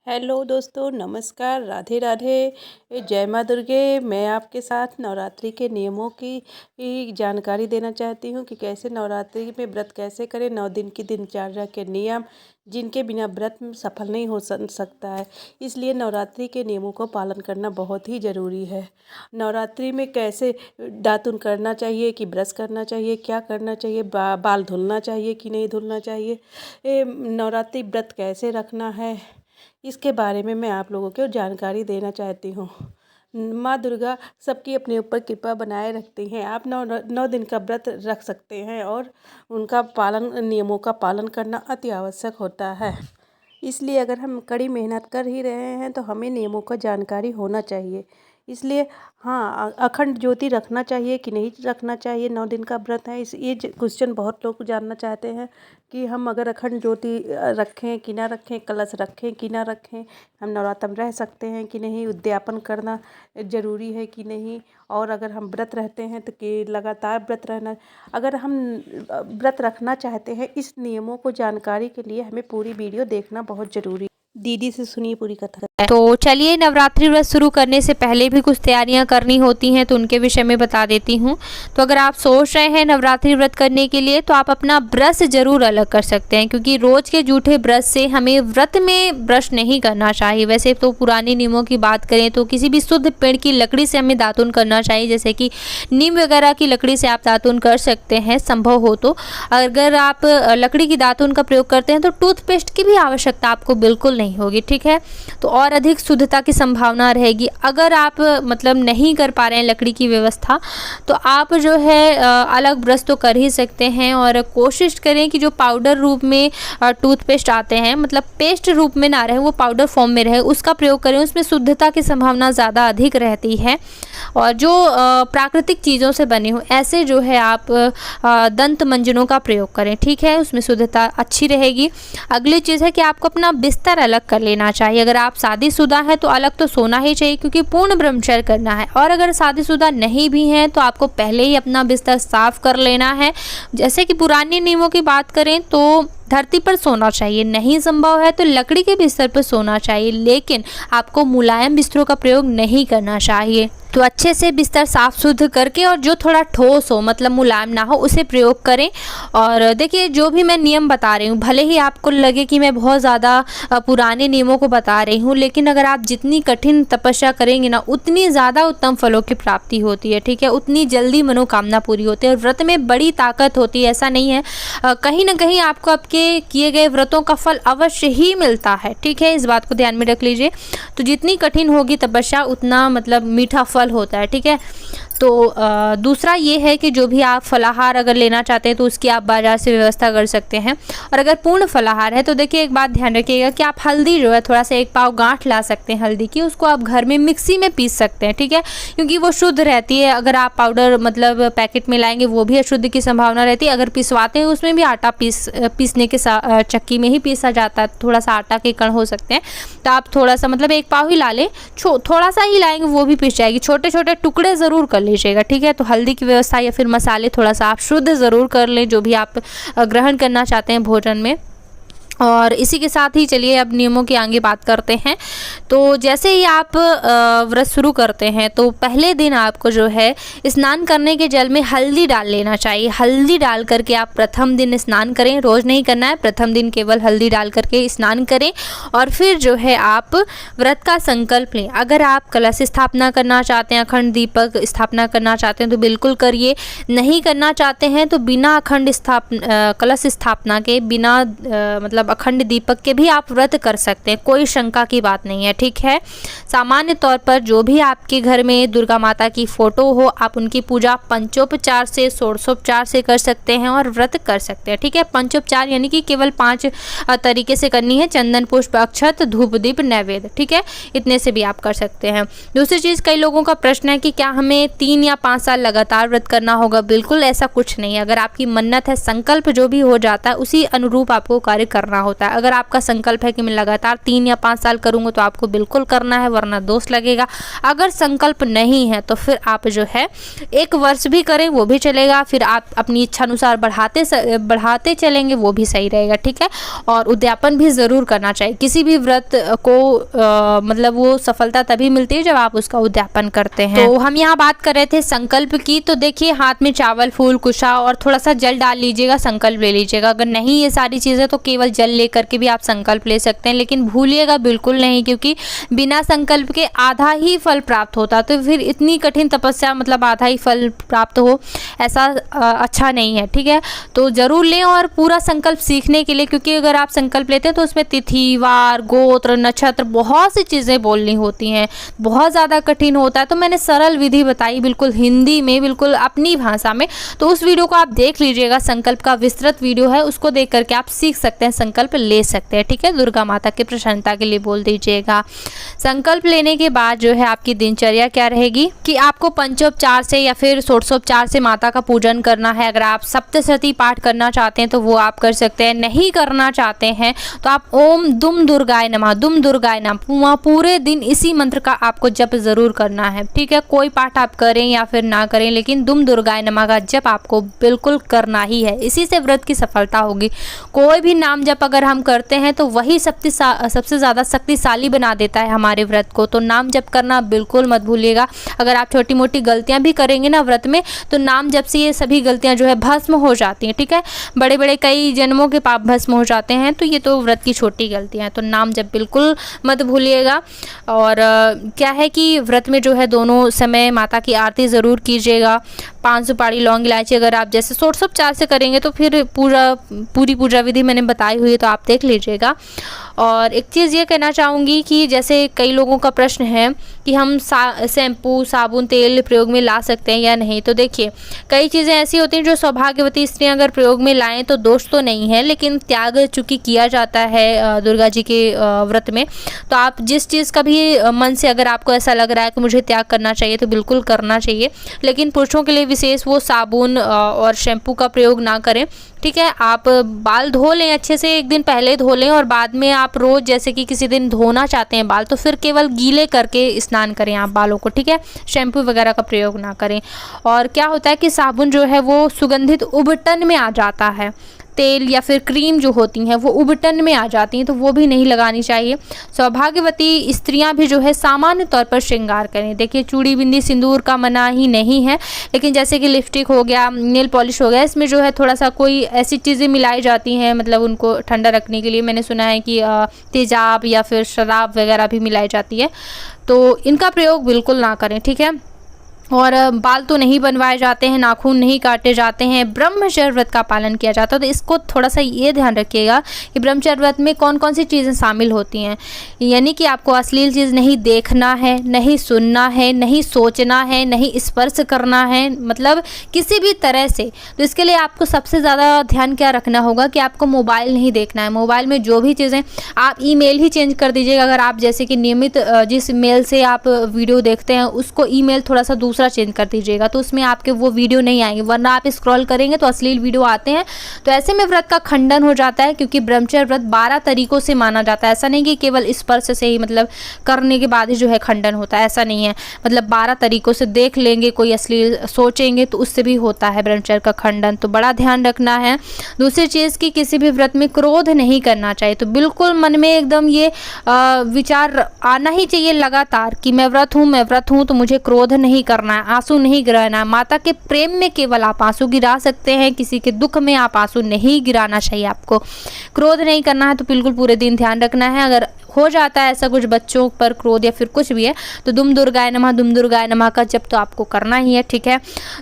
Hello दोस्तों, नमस्कार, राधे राधे, जय माँ दुर्गे। मैं आपके साथ नवरात्रि के नियमों की जानकारी देना चाहती हूँ कि कैसे नवरात्रि में व्रत कैसे करें। 9 दिन की दिनचर्या के नियम जिनके बिना व्रत सफल नहीं हो सकता है, इसलिए नवरात्रि के नियमों को पालन करना बहुत ही ज़रूरी है। नवरात्रि में कैसे दातुन करना चाहिए कि ब्रश करना चाहिए, क्या करना चाहिए, बाल धुलना चाहिए कि नहीं धुलना चाहिए, नवरात्रि व्रत कैसे रखना है, इसके बारे में मैं आप लोगों को जानकारी देना चाहती हूँ। माँ दुर्गा सबकी अपने ऊपर कृपा बनाए रखती हैं। आप 9 दिन का व्रत रख सकते हैं और उनका नियमों का पालन करना अति आवश्यक होता है। इसलिए अगर हम कड़ी मेहनत कर ही रहे हैं तो हमें नियमों का जानकारी होना चाहिए। इसलिए हाँ, अखंड ज्योति रखना चाहिए कि नहीं रखना चाहिए। 9 दिन का व्रत है, ये क्वेश्चन बहुत लोग जानना चाहते हैं कि हम अगर अखंड ज्योति रखें कि ना रखें, कलश रखें कि ना रखें, हम नवरात्र में रह सकते हैं कि नहीं, उद्यापन करना ज़रूरी है कि नहीं, और अगर हम व्रत रहते हैं तो कि लगातार व्रत रहना। अगर हम व्रत रखना चाहते हैं, इस नियमों को जानकारी के लिए हमें पूरी वीडियो देखना बहुत ज़रूरी है। दीदी से सुनिए पूरी कथा। तो चलिए, नवरात्रि व्रत शुरू करने से पहले भी कुछ तैयारियां करनी होती हैं तो उनके विषय में बता देती हूं। तो अगर आप सोच रहे हैं नवरात्रि व्रत करने के लिए तो आप अपना ब्रश जरूर अलग कर सकते हैं, क्योंकि रोज के जूठे ब्रश से हमें व्रत में ब्रश नहीं करना चाहिए। वैसे तो पुराने नियमों की बात करें तो किसी भी शुद्ध पेड़ की लकड़ी से हमें दातुन करना चाहिए, जैसे कि नीम वगैरह की लकड़ी से आप दातुन कर सकते हैं संभव हो तो। अगर आप लकड़ी की दातुन का प्रयोग करते हैं तो टूथपेस्ट की भी आवश्यकता आपको बिल्कुल नहीं होगी, ठीक है। तो और अधिक शुद्धता की संभावना रहेगी। अगर आप मतलब नहीं कर पा रहे हैं लकड़ी की व्यवस्था, तो आप जो है अलग ब्रश तो कर ही सकते हैं, और कोशिश करें कि जो पाउडर रूप में टूथपेस्ट आते हैं, मतलब पेस्ट रूप में ना रहे, वो पाउडर फॉर्म में रहे, उसका प्रयोग करें। उसमें शुद्धता की संभावना ज़्यादा अधिक रहती है। और जो प्राकृतिक चीज़ों से बने हो ऐसे जो है आप दंत मंजनों का प्रयोग करें, ठीक है, उसमें शुद्धता अच्छी रहेगी। अगली चीज़ है कि आपको अपना बिस्तर अलग कर लेना चाहिए। अगर आप शादीशुदा है तो अलग तो सोना ही चाहिए, क्योंकि पूर्ण ब्रह्मचर्य करना है। और अगर शादीशुदा नहीं भी हैं तो आपको पहले ही अपना बिस्तर साफ कर लेना है। जैसे कि पुराने नियमों की बात करें तो धरती पर सोना चाहिए, नहीं संभव है तो लकड़ी के बिस्तर पर सोना चाहिए, लेकिन आपको मुलायम बिस्तरों का प्रयोग नहीं करना चाहिए। तो अच्छे से बिस्तर साफ शुद्ध करके, और जो थोड़ा ठोस हो मतलब मुलायम ना हो, उसे प्रयोग करें। और देखिए, जो भी मैं नियम बता रही हूँ, भले ही आपको लगे कि मैं बहुत ज़्यादा पुराने नियमों को बता रही हूँ, लेकिन अगर आप जितनी कठिन तपस्या करेंगे ना, उतनी ज़्यादा उत्तम फलों की प्राप्ति होती है, ठीक है, उतनी जल्दी मनोकामना पूरी होती है। और व्रत में बड़ी ताकत होती है, ऐसा नहीं है, कहीं ना कहीं आपको आपके किए गए व्रतों का फल अवश्य ही मिलता है, ठीक है, इस बात को ध्यान में रख लीजिए। तो जितनी कठिन होगी तपस्या, उतना मतलब मीठा फल होता है, ठीक है। तो दूसरा ये है कि जो भी आप फलाहार अगर लेना चाहते हैं तो उसकी आप बाज़ार से व्यवस्था कर सकते हैं। और अगर पूर्ण फलाहार है तो देखिए, एक बात ध्यान रखिएगा कि आप हल्दी जो है थोड़ा सा 1 पाव गांठ ला सकते हैं हल्दी की, उसको आप घर में मिक्सी में पीस सकते हैं, ठीक है, क्योंकि वो शुद्ध रहती है। अगर आप पाउडर मतलब पैकेट में लाएंगे वो भी अशुद्ध की संभावना रहती है। अगर पिसवाते हैं उसमें भी आटा पीसने के चक्की में ही पीसा जाता है, थोड़ा सा आटा के कण हो सकते हैं। तो आप थोड़ा सा मतलब 1 पाव ही ला लें, थोड़ा सा ही लाएंगे वो भी पीस जाएगी, छोटे छोटे टुकड़े ज़रूर कर लीजिएगा, ठीक है। तो हल्दी की व्यवस्था या फिर मसाले थोड़ा सा आप शुद्ध ज़रूर कर लें, जो भी आप ग्रहण करना चाहते हैं भोजन में। और इसी के साथ ही चलिए अब नियमों की आगे बात करते हैं। तो जैसे ही आप व्रत शुरू करते हैं तो पहले दिन आपको जो है स्नान करने के जल में हल्दी डाल लेना चाहिए। हल्दी डाल करके आप प्रथम दिन स्नान करें, रोज़ नहीं करना है, प्रथम दिन केवल हल्दी डाल करके स्नान करें। और फिर जो है आप व्रत का संकल्प लें। अगर आप कलश स्थापना करना चाहते हैं, अखंड दीपक स्थापना करना चाहते हैं तो बिल्कुल करिए। नहीं करना चाहते हैं तो बिना अखंड कलश स्थापना के, बिना मतलब अखंड दीपक के भी आप व्रत कर सकते हैं, कोई शंका की बात नहीं है, ठीक है। सामान्य तौर पर जो भी आपके घर में दुर्गा माता की फोटो हो, आप उनकी पूजा पंचोपचार से, षोडशोपचार से कर सकते हैं और व्रत कर सकते हैं, ठीक है। पंचोपचार यानी कि केवल 5 तरीके से करनी है, चंदन पुष्प अक्षत धूप दीप नैवेद्य, ठीक है, इतने से भी आप कर सकते हैं। दूसरी चीज़, कई लोगों का प्रश्न है कि क्या हमें 3 या 5 साल लगातार व्रत करना होगा। बिल्कुल ऐसा कुछ नहीं है। अगर आपकी मन्नत है, संकल्प जो भी हो जाता है, उसी अनुरूप आपको कार्य करना करना होता है। अगर आपका संकल्प है कि मैं लगातार 3 या 5 साल करूँगा तो आपको बिल्कुल करना है, वरना दोष लगेगा। अगर संकल्प नहीं है तो फिर आप जो है 1 वर्ष भी करें वो भी चलेगा, फिर आप अपनी इच्छा अनुसार बढ़ाते चलेंगे वो भी सही रहेगा, ठीक है। और उद्यापन भी ज़रूर करना चाहिए। किसी भी व्रत को मतलब वो सफलता तभी मिलती है जब आप उसका उद्यापन करते हैं। तो हम यहाँ बात कर रहे थे संकल्प की, तो देखिए हाथ में चावल, फूल, कुशा और थोड़ा सा जल डाल लीजिएगा, संकल्प ले लीजिएगा। अगर नहीं ये सारी चीज़ें तो केवल जल लेकर के भी आप संकल्प ले सकते हैं, लेकिन भूलिएगा बिल्कुल नहीं, क्योंकि बिना संकल्प के आधा ही फल प्राप्त होता, तो फिर इतनी कठिन तपस्या मतलब आधा ही फल प्राप्त हो ऐसा अच्छा नहीं है, ठीक है। तो ज़रूर लें और पूरा संकल्प सीखने के लिए, क्योंकि अगर आप संकल्प लेते हैं तो उसमें तिथि, वार, गोत्र, नक्षत्र बहुत सी चीज़ें बोलनी होती हैं, बहुत ज़्यादा कठिन होता है। तो मैंने सरल विधि बताई बिल्कुल हिंदी में, बिल्कुल अपनी भाषा में, तो उस वीडियो को आप देख लीजिएगा। संकल्प का विस्तृत वीडियो है, उसको देख करके आप सीख सकते हैं, संकल्प ले सकते हैं, ठीक है। दुर्गा माता की प्रसन्नता के लिए बोल दीजिएगा। संकल्प लेने के बाद जो है आपकी दिनचर्या क्या रहेगी कि आपको पंचोपचार से या फिर षोडशोपचार से माता का पूजन करना है। अगर आप सप्तशती पाठ करना चाहते हैं तो वो आप कर सकते हैं, नहीं करना चाहते हैं तो आप ओम दुम दुर्गाय नमः, दुम दुर्गाय नमः पूरे दिन इसी मंत्र का आपको जप जरूर करना है, ठीक है। कोई पाठ आप करें या फिर ना करें, लेकिन दुम दुर्गाय नमः का जप आपको बिल्कुल करना ही है। इसी से व्रत की सफलता होगी। कोई भी नाम जप अगर हम करते हैं तो वही सबसे ज़्यादा शक्तिशाली बना देता है हमारे व्रत को। तो नाम जप करना बिल्कुल मत भूलिएगा। अगर आप छोटी मोटी गलतियां भी करेंगे ना व्रत में, तो नाम जप से ये सभी गलतियां जो है भस्म हो जाती हैं, ठीक है। बड़े बड़े कई जन्मों के पाप भस्म हो जाते हैं, तो ये तो व्रत की छोटी गलतियां हैं। तो नाम जप बिल्कुल मत भूलिएगा। और क्या है कि व्रत में जो है दोनों समय माता की आरती ज़रूर कीजिएगा। 5 सुपारी, लौंग, इलायची अगर आप जैसे षोडशोपचार से करेंगे तो फिर पूरी पूजा विधि मैंने बताई हुई है, तो आप देख लीजिएगा। और एक चीज़ ये कहना चाहूँगी कि जैसे कई लोगों का प्रश्न है कि हम शैम्पू, साबुन, तेल प्रयोग में ला सकते हैं या नहीं। तो देखिए कई चीज़ें ऐसी होती हैं जो सौभाग्यवती स्त्रियां अगर प्रयोग में लाएं तो दोष तो नहीं है, लेकिन त्याग चूँकि किया जाता है दुर्गा जी के व्रत में, तो आप जिस चीज़ का भी मन से अगर आपको ऐसा लग रहा है कि मुझे त्याग करना चाहिए तो बिल्कुल करना चाहिए। लेकिन पुरुषों के लिए विशेष वो साबुन और शैम्पू का प्रयोग ना करें, ठीक है। आप बाल धो लें अच्छे से, 1 दिन पहले धो लें और बाद में आप रोज़ जैसे कि किसी दिन धोना चाहते हैं बाल, तो फिर केवल गीले करके स्नान करें आप बालों को, ठीक है। शैम्पू वगैरह का प्रयोग ना करें। और क्या होता है कि साबुन जो है वो सुगंधित उबटन में आ जाता है, तेल या फिर क्रीम जो होती हैं वो उबटन में आ जाती हैं, तो वो भी नहीं लगानी चाहिए। सौभाग्यवती स्त्रियां भी जो है सामान्य तौर पर श्रृंगार करें। देखिए चूड़ी, बिंदी, सिंदूर का मना ही नहीं है, लेकिन जैसे कि लिपस्टिक हो गया, नेल पॉलिश हो गया, इसमें जो है थोड़ा सा कोई ऐसी चीज़ें मिलाई जाती हैं, मतलब उनको ठंडा रखने के लिए। मैंने सुना है कि तेजाब या फिर शराब वगैरह भी मिलाई जाती है, तो इनका प्रयोग बिल्कुल ना करें, ठीक है। और बाल तो नहीं बनवाए जाते हैं, नाखून नहीं काटे जाते हैं, ब्रह्मचर्य व्रत का पालन किया जाता है। तो इसको थोड़ा सा ये ध्यान रखिएगा कि ब्रह्मचर्य व्रत में कौन कौन सी चीज़ें शामिल होती हैं। यानी कि आपको अश्लील चीज़ नहीं देखना है, नहीं सुनना है, नहीं सोचना है, नहीं स्पर्श करना है, मतलब किसी भी तरह से। तो इसके लिए आपको सबसे ज़्यादा ध्यान क्या रखना होगा कि आपको मोबाइल नहीं देखना है। मोबाइल में जो भी चीज़ें, आप ईमेल ही चेंज कर दीजिएगा। अगर आप जैसे कि नियमित जिस मेल से आप वीडियो देखते हैं उसको ईमेल थोड़ा सा दूसरा चेंज कर दीजिएगा, तो उसमें आपके वो वीडियो नहीं आएंगे, वरना आप स्क्रॉल करेंगे तो अश्लील वीडियो आते हैं। तो ऐसे में व्रत का खंडन हो जाता है, क्योंकि ब्रह्मचर्य व्रत 12 तरीकों से माना जाता है। ऐसा नहीं कि केवल स्पर्श से ही मतलब करने के बाद ही जो है खंडन होता है, ऐसा नहीं है। मतलब 12 तरीकों से देख लेंगे, कोई अश्लील सोचेंगे तो उससे भी होता है ब्रह्मचर्य का खंडन। तो बड़ा ध्यान रखना है। दूसरी चीज़ की किसी भी व्रत में क्रोध नहीं करना चाहिए। तो बिल्कुल मन में एकदम ये विचार आना ही चाहिए लगातार कि मैं व्रत हूँ तो मुझे क्रोध नहीं करना है, आंसू नहीं गिराना। माता के प्रेम में केवल आप आंसू गिरा सकते हैं, किसी के दुख में आप आंसू नहीं गिराना चाहिए। आपको क्रोध नहीं करना है, तो बिल्कुल पूरे दिन ध्यान रखना है। अगर हो जाता है ऐसा कुछ बच्चों पर क्रोध या फिर कुछ भी है, तो दुम दुर्गाय नमः का जप तो आपको करना ही है, ठीक है।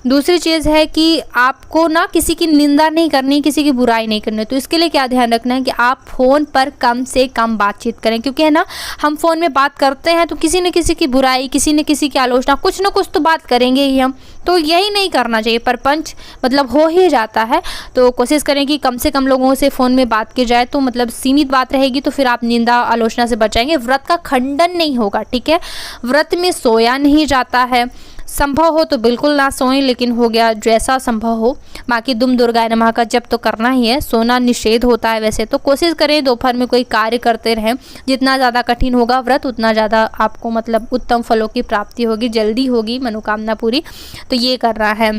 दूसरी चीज़ है कि आपको ना किसी की निंदा नहीं करनी, किसी की बुराई नहीं करनी। तो इसके लिए क्या ध्यान रखना है कि आप फ़ोन पर कम से कम बातचीत करें, क्योंकि है ना हम फ़ोन में बात करते हैं तो किसी न किसी की बुराई, किसी न किसी की आलोचना, कुछ न कुछ तो बात करेंगे ही हम। तो यही नहीं करना चाहिए, परपंच मतलब हो ही जाता है। तो कोशिश करें कि कम से कम लोगों से फ़ोन में बात की जाए, तो मतलब सीमित बात रहेगी, तो फिर आप निंदा आलोचना से बचाएंगे। व्रत का खंडन नहीं होगा, ठीक है। व्रत में सोया नहीं जाता है, संभव हो तो बिल्कुल ना सोएं, लेकिन हो गया जैसा संभव हो। बाकी दुम दुर्गाय नमः का जप तो करना ही है, सोना निषेध होता है वैसे तो। कोशिश करें दोपहर में कोई कार्य करते रहें, जितना ज़्यादा कठिन होगा व्रत उतना ज़्यादा आपको मतलब उत्तम फलों की प्राप्ति होगी, जल्दी होगी मनोकामना पूरी। तो ये करना है।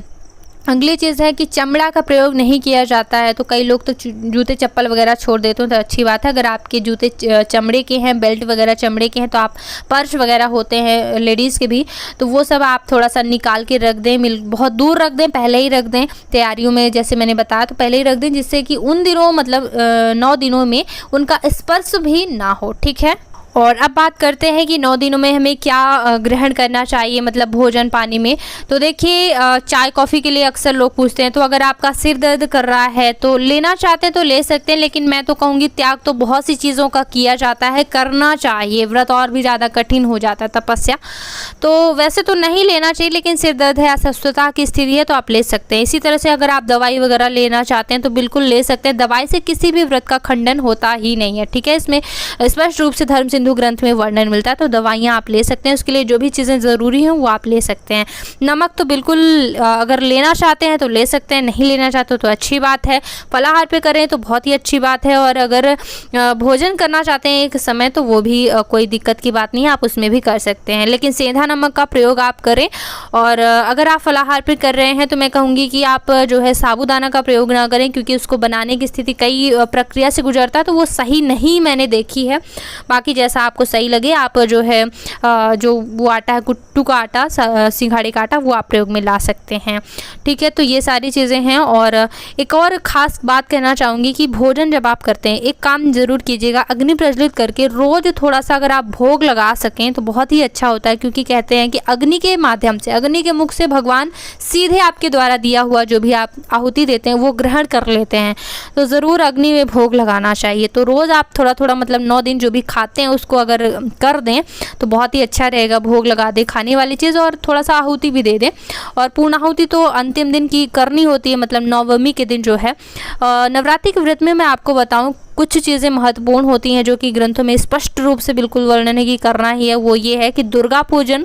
अगली चीज़ है कि चमड़ा का प्रयोग नहीं किया जाता है। तो कई लोग तो जूते चप्पल वगैरह छोड़ देते हैं, तो अच्छी बात है। अगर आपके जूते चमड़े के हैं, बेल्ट वगैरह चमड़े के हैं, तो आप पर्स वगैरह होते हैं लेडीज़ के भी, तो वो सब आप थोड़ा सा निकाल के रख दें, बहुत दूर रख दें, पहले ही रख दें तैयारियों में, जैसे मैंने बताया तो पहले ही रख दें, जिससे कि उन दिनों मतलब 9 दिनों में उनका स्पर्श भी ना हो, ठीक है। और अब बात करते हैं कि 9 दिनों में हमें क्या ग्रहण करना चाहिए, मतलब भोजन पानी में। तो देखिए चाय कॉफ़ी के लिए अक्सर लोग पूछते हैं, तो अगर आपका सिर दर्द कर रहा है तो लेना चाहते हैं तो ले सकते हैं, लेकिन मैं तो कहूँगी त्याग तो बहुत सी चीज़ों का किया जाता है, करना चाहिए। व्रत और भी ज़्यादा कठिन हो जाता है, तपस्या, तो वैसे तो नहीं लेना चाहिए, लेकिन सिर दर्द है, अस्वस्थता की स्थिति है तो आप ले सकते हैं। इसी तरह से अगर आप दवाई वगैरह लेना चाहते हैं तो बिल्कुल ले सकते हैं। दवाई से किसी भी व्रत का खंडन होता ही नहीं है, ठीक है। इसमें स्पष्ट रूप से धर्म सिंधु ग्रंथ में वर्णन मिलता है, तो दवाइयाँ आप ले सकते हैं। उसके लिए जो भी चीज़ें ज़रूरी हैं वो आप ले सकते हैं। नमक तो बिल्कुल अगर लेना चाहते हैं तो ले सकते हैं, नहीं लेना चाहते तो अच्छी बात है। फलाहार पे करें तो बहुत ही अच्छी बात है, और अगर भोजन करना चाहते हैं एक समय तो वो भी कोई दिक्कत की बात नहीं है, आप उसमें भी कर सकते हैं, लेकिन सेंधा नमक का प्रयोग आप करें। और अगर आप फलाहार पे कर रहे हैं तो मैं कहूँगी कि आप जो है साबूदाना का प्रयोग ना करें, क्योंकि उसको बनाने की स्थिति कई प्रक्रिया से गुजरता है, तो वो सही नहीं मैंने देखी है। बाकी जैसा आपको सही लगे आप जो है जो वो आटा है, कुट्टू का आटा, सिंघाड़े का आटा, वो आप प्रयोग में ला सकते हैं, ठीक है। तो ये सारी चीज़ें हैं। और एक और ख़ास बात कहना चाहूँगी कि भोजन जब आप करते हैं एक काम ज़रूर कीजिएगा, अग्नि प्रज्वलित करके रोज़ थोड़ा सा अगर आप भोग लगा सकें तो बहुत ही अच्छा होता है, क्योंकि कहते हैं कि अग्नि के माध्यम से, अग्नि के मुख से भगवान सीधे आपके द्वारा दिया हुआ जो भी आप आहुति देते हैं वो ग्रहण कर लेते हैं। तो ज़रूर अग्नि में भोग लगाना चाहिए। तो रोज़ आप थोड़ा थोड़ा मतलब 9 दिन जो भी खाते हैं उसको अगर कर दें तो बहुत ही अच्छा रहेगा। भोग लगा दें खाने वाली चीज़, और थोड़ा सा आहुति भी दे दें। और पूर्ण आहुति तो अंतिम दिन की करनी होती है, मतलब नवमी के दिन जो है। नवरात्रि के व्रत में मैं आपको बताऊं कुछ चीज़ें महत्वपूर्ण होती हैं जो कि ग्रंथों में स्पष्ट रूप से बिल्कुल वर्णन है कि करना ही है। वो ये है कि दुर्गा पूजन,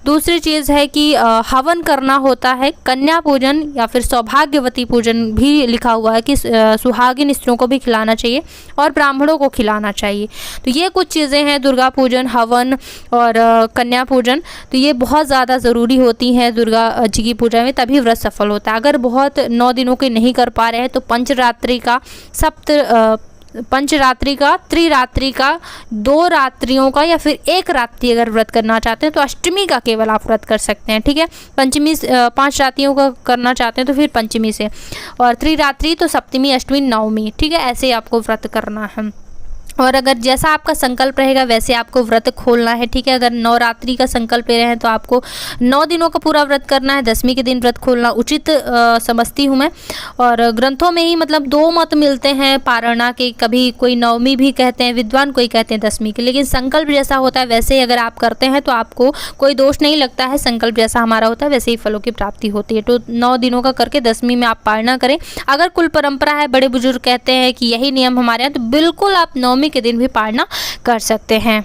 दूसरी चीज़ है कि हवन करना होता है, कन्या पूजन या फिर सौभाग्यवती पूजन भी लिखा हुआ है कि सुहागिन स्त्रियों को भी खिलाना चाहिए और ब्राह्मणों को खिलाना चाहिए। तो ये कुछ चीज़ें हैं, दुर्गा पूजन, हवन और कन्या पूजन, तो ये बहुत ज़्यादा ज़रूरी होती हैं दुर्गा जी की पूजा में, तभी व्रत सफल होता है। अगर बहुत 9 दिनों के नहीं कर पा रहे हैं तो पंचरात्रि का, त्रिरात्रि का, 2 रात्रियों का या फिर 1 रात्रि अगर व्रत करना चाहते हैं तो अष्टमी का केवल आप व्रत कर सकते हैं, ठीक है। पंचमी 5 रात्रियों का करना चाहते हैं तो फिर पंचमी से, और त्रिरात्रि तो सप्तमी, अष्टमी, नवमी, ठीक है। ऐसे आपको व्रत करना है। और अगर जैसा आपका संकल्प रहेगा वैसे आपको व्रत खोलना है, ठीक है। अगर नवरात्रि का संकल्प ले रहे हैं तो आपको 9 दिनों का पूरा व्रत करना है, 10वीं के दिन व्रत खोलना उचित समझती हूँ मैं। और ग्रंथों में ही मतलब 2 मत मिलते हैं पारणा के, कभी कोई 9वीं भी कहते हैं विद्वान, कोई कहते हैं 10वीं के, लेकिन संकल्प जैसा होता है वैसे ही अगर आप करते हैं तो आपको कोई दोष नहीं लगता है। संकल्प जैसा हमारा होता है वैसे ही फलों की प्राप्ति होती है। तो 9 दिनों का करके 10वीं में आप पारणा करें। अगर कुल परंपरा है, बड़े बुजुर्ग कहते हैं कि यही नियम हमारे यहाँ, तो बिल्कुल आप 9वीं के दिन भी पारणा कर सकते हैं।